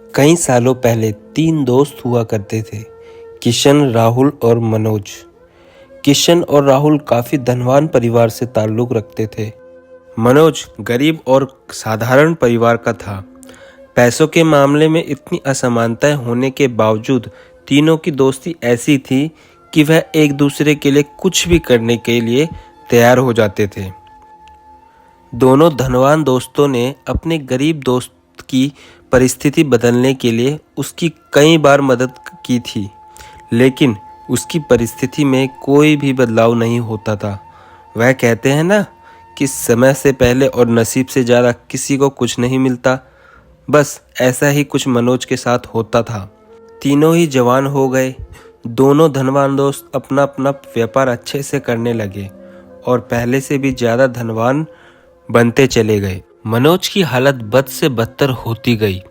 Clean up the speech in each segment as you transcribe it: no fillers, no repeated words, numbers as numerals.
कई सालों पहले 3 दोस्त हुआ करते थे, किशन, राहुल और मनोज। किशन और राहुल काफ़ी धनवान परिवार से ताल्लुक़ रखते थे। मनोज गरीब और साधारण परिवार का था। पैसों के मामले में इतनी असमानताएं होने के बावजूद तीनों की दोस्ती ऐसी थी कि वह एक दूसरे के लिए कुछ भी करने के लिए तैयार हो जाते थे। दोनों धनवान दोस्तों ने अपने गरीब दोस्त की परिस्थिति बदलने के लिए उसकी कई बार मदद की थी, लेकिन उसकी परिस्थिति में कोई भी बदलाव नहीं होता था। वह कहते हैं ना कि समय से पहले और नसीब से ज़्यादा किसी को कुछ नहीं मिलता। बस ऐसा ही कुछ मनोज के साथ होता था। तीनों ही जवान हो गए। दोनों धनवान दोस्त अपना अपना व्यापार अच्छे से करने लगे और पहले से भी ज़्यादा धनवान बनते चले गए। मनोज की हालत बद से बदतर होती गई।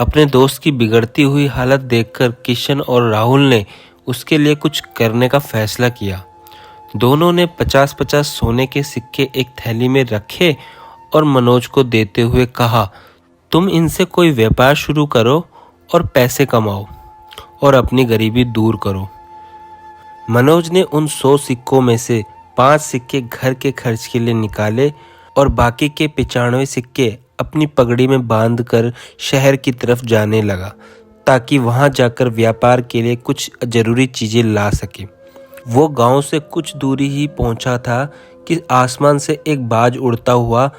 अपने दोस्त की बिगड़ती हुई हालत देखकर किशन और राहुल ने उसके लिए कुछ करने का फैसला किया। दोनों ने 50-50 सोने के सिक्के एक थैली में रखे और मनोज को देते हुए कहा, तुम इनसे कोई व्यापार शुरू करो और पैसे कमाओ और अपनी गरीबी दूर करो। मनोज ने उन 100 सिक्कों में से 5 सिक्के घर के खर्च के लिए निकाले और बाकी के 95 सिक्के अपनी पगड़ी में बांधकर शहर की तरफ जाने लगा, ताकि वहां जाकर व्यापार के लिए कुछ जरूरी चीजें ला सके। वो गांव से कुछ दूरी ही पहुंचा था कि आसमान से एक बाज उड़ता हुआ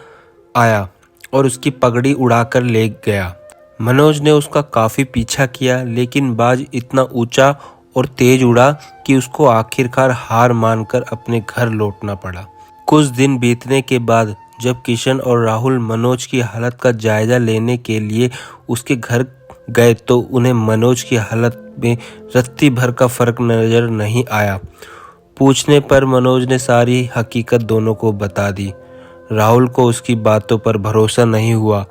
आया और उसकी पगड़ी उड़ाकर ले गया। मनोज ने उसका काफी पीछा किया, लेकिन बाज इतना ऊंचा और तेज उड़ा कि उसको आखिरकार हार मानकर अपने घर लौटना पड़ा। कुछ दिन बीतने के बाद जब किशन और राहुल मनोज की हालत का जायजा लेने के लिए उसके घर गए तो उन्हें मनोज की हालत में रत्ती भर का फर्क नजर नहीं आया। पूछने पर मनोज ने सारी हकीकत दोनों को बता दी। राहुल को उसकी बातों पर भरोसा नहीं हुआ,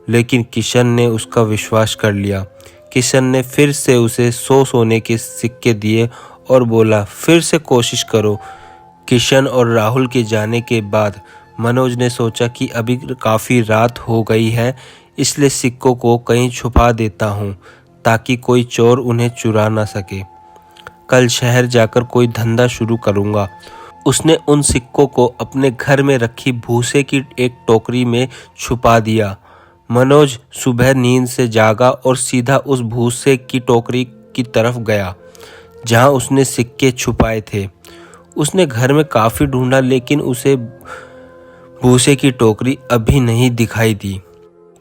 लेकिन किशन ने उसका विश्वास कर लिया। किशन ने फिर से उसे 100 सोने के सिक्के दिए और बोला, फिर से कोशिश करो। किशन और राहुल के जाने के बाद मनोज ने सोचा कि अभी काफ़ी रात हो गई है, इसलिए सिक्कों को कहीं छुपा देता हूँ ताकि कोई चोर उन्हें चुरा ना सके। कल शहर जाकर कोई धंधा शुरू करूँगा। उसने उन सिक्कों को अपने घर में रखी भूसे की एक टोकरी में छुपा दिया। मनोज सुबह नींद से जागा और सीधा उस भूसे की टोकरी की तरफ गया जहाँ उसने सिक्के छुपाए थे। उसने घर में काफ़ी ढूंढा, लेकिन उसे भूसे की टोकरी अभी नहीं दिखाई दी।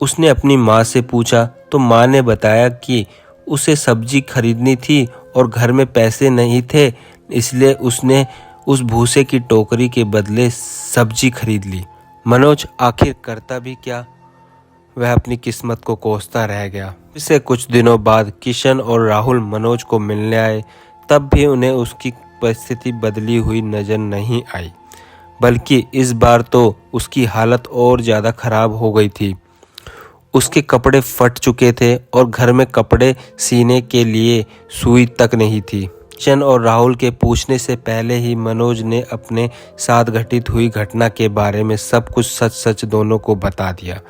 उसने अपनी माँ से पूछा तो माँ ने बताया कि उसे सब्जी खरीदनी थी और घर में पैसे नहीं थे, इसलिए उसने उस भूसे की टोकरी के बदले सब्जी खरीद ली। मनोज आखिर करता भी क्या, वह अपनी किस्मत को कोसता रह गया। इससे कुछ दिनों बाद किशन और राहुल मनोज को मिलने आए, तब भी उन्हें उसकी परिस्थिति बदली हुई नजर नहीं आई, बल्कि इस बार तो उसकी हालत और ज़्यादा खराब हो गई थी। उसके कपड़े फट चुके थे और घर में कपड़े सीने के लिए सुई तक नहीं थी। किशन और राहुल के पूछने से पहले ही मनोज ने अपने साथ घटित हुई घटना के बारे में सब कुछ सच सच दोनों को बता दिया।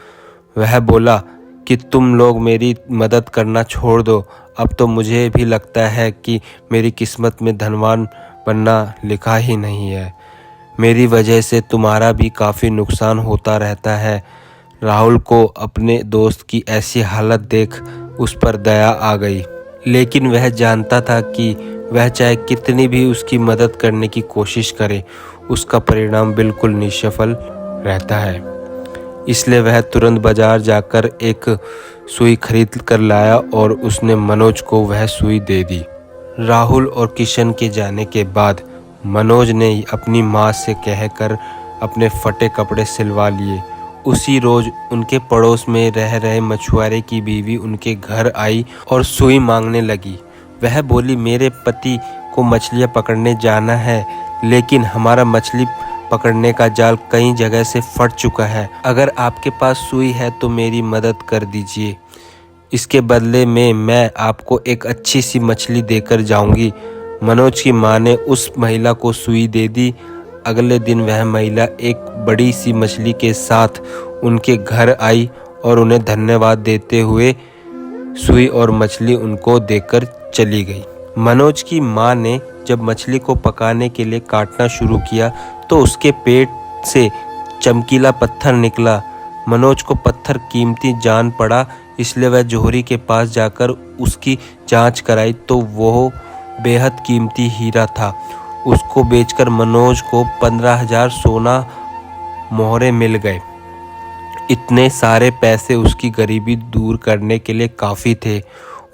वह बोला कि तुम लोग मेरी मदद करना छोड़ दो, अब तो मुझे भी लगता है कि मेरी किस्मत में धनवान बनना लिखा ही नहीं है। मेरी वजह से तुम्हारा भी काफ़ी नुकसान होता रहता है। राहुल को अपने दोस्त की ऐसी हालत देख उस पर दया आ गई, लेकिन वह जानता था कि वह चाहे कितनी भी उसकी मदद करने की कोशिश करे, उसका परिणाम बिल्कुल निष्फल रहता है। इसलिए वह तुरंत बाजार जाकर एक सुई खरीद कर लाया और उसने मनोज को वह सुई दे दी। राहुल और किशन के जाने के बाद मनोज ने अपनी माँ से कहकर अपने फटे कपड़े सिलवा लिए। उसी रोज उनके पड़ोस में रह रहे मछुआरे की बीवी उनके घर आई और सुई मांगने लगी। वह बोली, मेरे पति को मछलियाँ पकड़ने जाना है, लेकिन हमारा मछली पकड़ने का जाल कई जगह से फट चुका है। अगर आपके पास सुई है तो मेरी मदद कर दीजिए। इसके बदले में मैं आपको एक अच्छी सी मछली देकर जाऊंगी। मनोज की माँ ने उस महिला को सुई दे दी। अगले दिन वह महिला एक बड़ी सी मछली के साथ उनके घर आई और उन्हें धन्यवाद देते हुए सुई और मछली उनको देकर चली गई। मनोज की माँ ने जब मछली को पकाने के लिए काटना शुरू किया तो उसके पेट से चमकीला पत्थर निकला। मनोज को पत्थर कीमती जान पड़ा, इसलिए वह जौहरी के पास जाकर उसकी जांच कराई तो वो बेहद कीमती हीरा था। उसको बेचकर मनोज को 15,000 सोना मोहरे मिल गए। इतने सारे पैसे उसकी गरीबी दूर करने के लिए काफ़ी थे।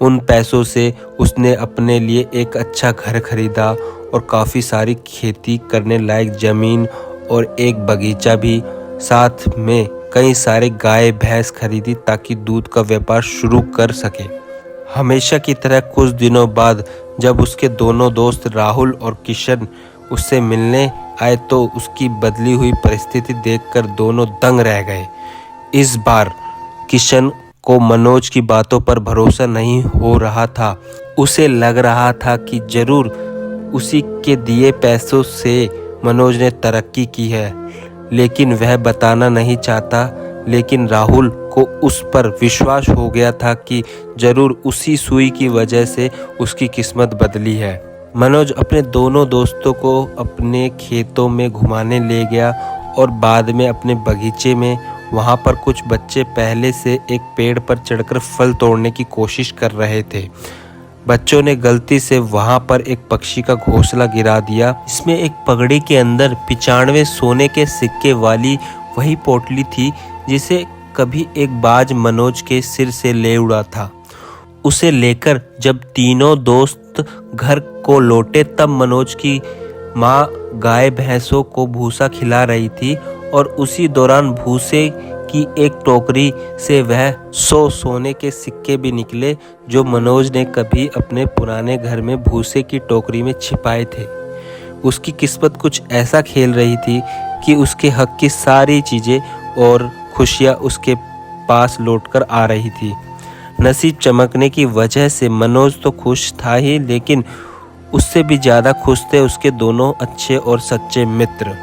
उन पैसों से उसने अपने लिए एक अच्छा घर खरीदा और काफ़ी सारी खेती करने लायक ज़मीन और एक बगीचा भी, साथ में कई सारे गाय भैंस खरीदी ताकि दूध का व्यापार शुरू कर सके। हमेशा की तरह कुछ दिनों बाद जब उसके दोनों दोस्त राहुल और किशन उससे मिलने आए तो उसकी बदली हुई परिस्थिति देखकर दोनों दंग रह गए। इस बार किशन को मनोज की बातों पर भरोसा नहीं हो रहा था। उसे लग रहा था कि जरूर उसी के दिए पैसों से मनोज ने तरक्की की है, लेकिन वह बताना नहीं चाहता। लेकिन राहुल को उस पर विश्वास हो गया था कि जरूर उसी सुई की वजह से उसकी किस्मत बदली है। मनोज अपने दोनों दोस्तों को अपने खेतों में घुमाने ले गया और बाद में अपने बगीचे में। वहाँ पर कुछ बच्चे पहले से एक पेड़ पर चढ़कर फल तोड़ने की कोशिश कर रहे थे। बच्चों ने गलती से वहाँ पर एक पक्षी का घोंसला गिरा दिया। इसमें एक पगड़ी के अंदर 95 सोने के सिक्के वाली वही पोटली थी जिसे कभी एक बाज मनोज के सिर से ले उड़ा था। उसे लेकर जब तीनों दोस्त घर को लौटे तब मनोज की माँ गाय भैंसों को भूसा खिला रही थी और उसी दौरान भूसे की एक टोकरी से वह 100 सोने के सिक्के भी निकले जो मनोज ने कभी अपने पुराने घर में भूसे की टोकरी में छिपाए थे। उसकी किस्मत कुछ ऐसा खेल रही थी कि उसके हक की सारी चीज़ें और खुशियाँ उसके पास लौटकर आ रही थी। नसीब चमकने की वजह से मनोज तो खुश था ही, लेकिन उससे भी ज़्यादा खुश थे उसके दोनों अच्छे और सच्चे मित्र।